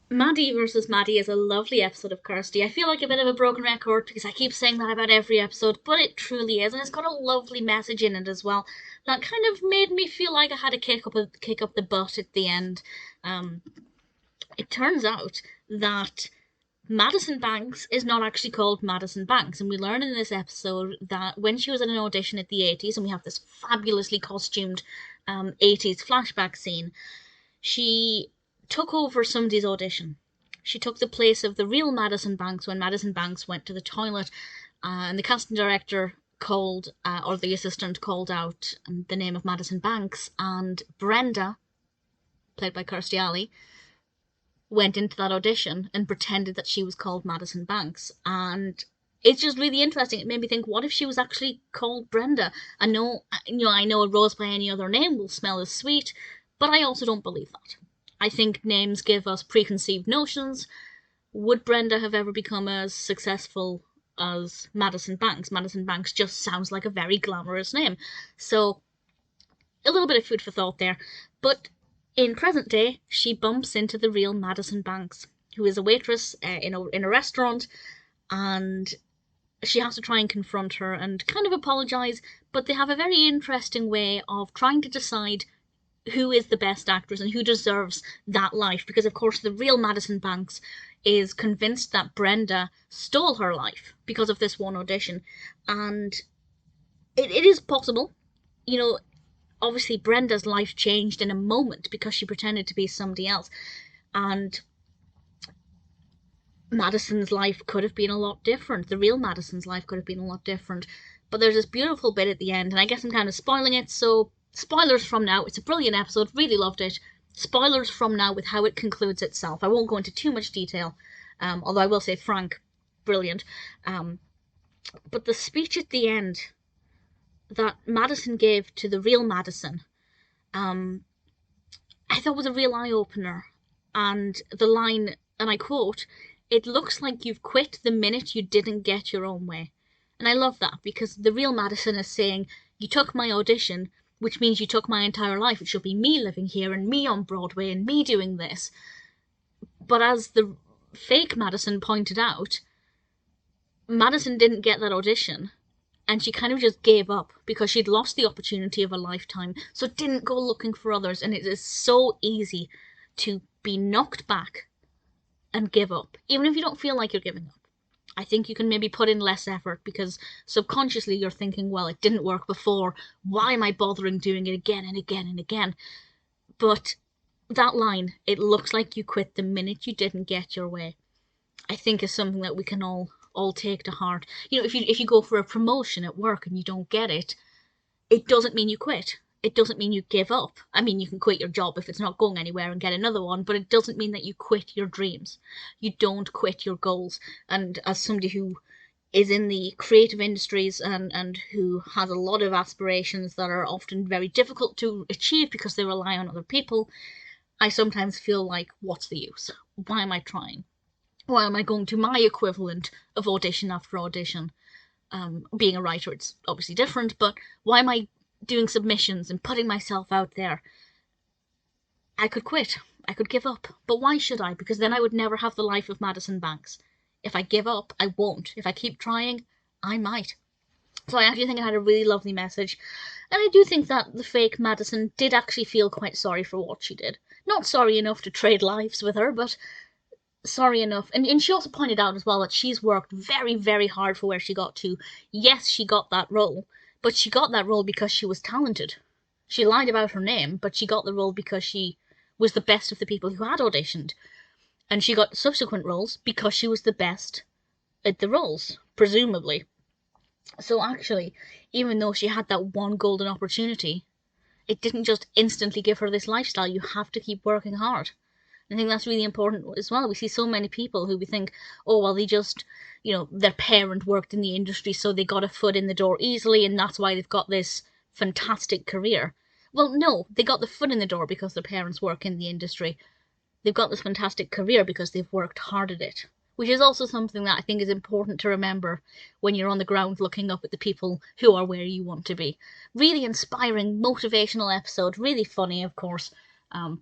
Maddie versus Maddie is a lovely episode of Kirstie. I feel like a bit of a broken record because I keep saying that about every episode, but it truly is, and it's got a lovely message in it as well. That kind of made me feel like I had to kick up the butt at the end. Um, it turns out that Madison Banks is not actually called Madison Banks, and we learn in this episode that when she was at an audition at the 80s, and we have this fabulously costumed 80s flashback scene, she took over somebody's audition. She took the place of the real Madison Banks when Madison Banks went to the toilet, and the casting director called, or the assistant called out the name of Madison Banks, and Brenda, played by Kirstie Alley, went into that audition and pretended that she was called Madison Banks. And it's just really interesting. It made me think, what if she was actually called Brenda? I know a rose by any other name will smell as sweet, but I also don't believe that. I think names give us preconceived notions. Would Brenda have ever become as successful as Madison Banks? Madison Banks just sounds like a very glamorous name. So, a little bit of food for thought there. But in present day, she bumps into the real Madison Banks, who is a waitress in a restaurant, and she has to try and confront her and kind of apologise, but they have a very interesting way of trying to decide who is the best actress and who deserves that life, because of course the real Madison Banks is convinced that Brenda stole her life because of this one audition, and it is possible. Obviously Brenda's life changed in a moment because she pretended to be somebody else, and Madison's life could have been a lot different. The real Madison's life could have been a lot different. But there's this beautiful bit at the end, and I guess I'm kind of spoiling it, so spoilers from now. It's a brilliant episode, really loved it. Spoilers from now with how it concludes itself. I won't go into too much detail, although I will say Frank, brilliant. But the speech at the end that Madison gave to the real Madison, I thought was a real eye-opener. And the line, and I quote, "It looks like you've quit the minute you didn't get your own way." And I love that, because the real Madison is saying, you took my audition, which means you took my entire life. It should be me living here and me on Broadway and me doing this. But as the fake Madison pointed out, Madison didn't get that audition, and she kind of just gave up because she'd lost the opportunity of a lifetime, so didn't go looking for others. And it is so easy to be knocked back and give up, even if you don't feel like you're giving up. I think you can maybe put in less effort because subconsciously you're thinking, well, it didn't work before, why am I bothering doing it again and again and again? But that line, "it looks like you quit the minute you didn't get your way," I think is something that we can all take to heart. If you go for a promotion at work and you don't get it, it doesn't mean you quit. It doesn't mean you give up. I mean, you can quit your job if it's not going anywhere and get another one, but it doesn't mean that you quit your dreams. You don't quit your goals. And as somebody who is in the creative industries and who has a lot of aspirations that are often very difficult to achieve because they rely on other people, I sometimes feel like, what's the use? Why am I trying? Why am I going to my equivalent of audition after audition? Being a writer, it's obviously different, but why am I doing submissions and putting myself out there? I could quit. I could give up. But why should I? Because then I would never have the life of Madison Banks. If I give up, I won't. If I keep trying, I might. So I actually think it had a really lovely message. And I do think that the fake Madison did actually feel quite sorry for what she did. Not sorry enough to trade lives with her, but sorry enough. And she also pointed out as well that she's worked very, very hard for where she got to. Yes, she got that role, but she got that role because she was talented. She lied about her name, but she got the role because she was the best of the people who had auditioned. And she got subsequent roles because she was the best at the roles, presumably. So actually, even though she had that one golden opportunity, it didn't just instantly give her this lifestyle. You have to keep working hard. I think that's really important as well. We see so many people who we think, oh, well, they just, their parent worked in the industry, so they got a foot in the door easily, and that's why they've got this fantastic career. Well, no, they got the foot in the door because their parents work in the industry. They've got this fantastic career because they've worked hard at it, which is also something that I think is important to remember when you're on the ground looking up at the people who are where you want to be. Really inspiring, motivational episode, really funny, of course.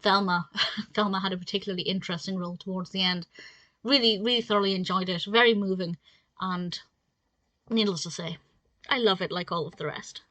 Thelma Thelma had a particularly interesting role towards the end. Really, really thoroughly enjoyed it. Very moving, and needless to say, I love it like all of the rest.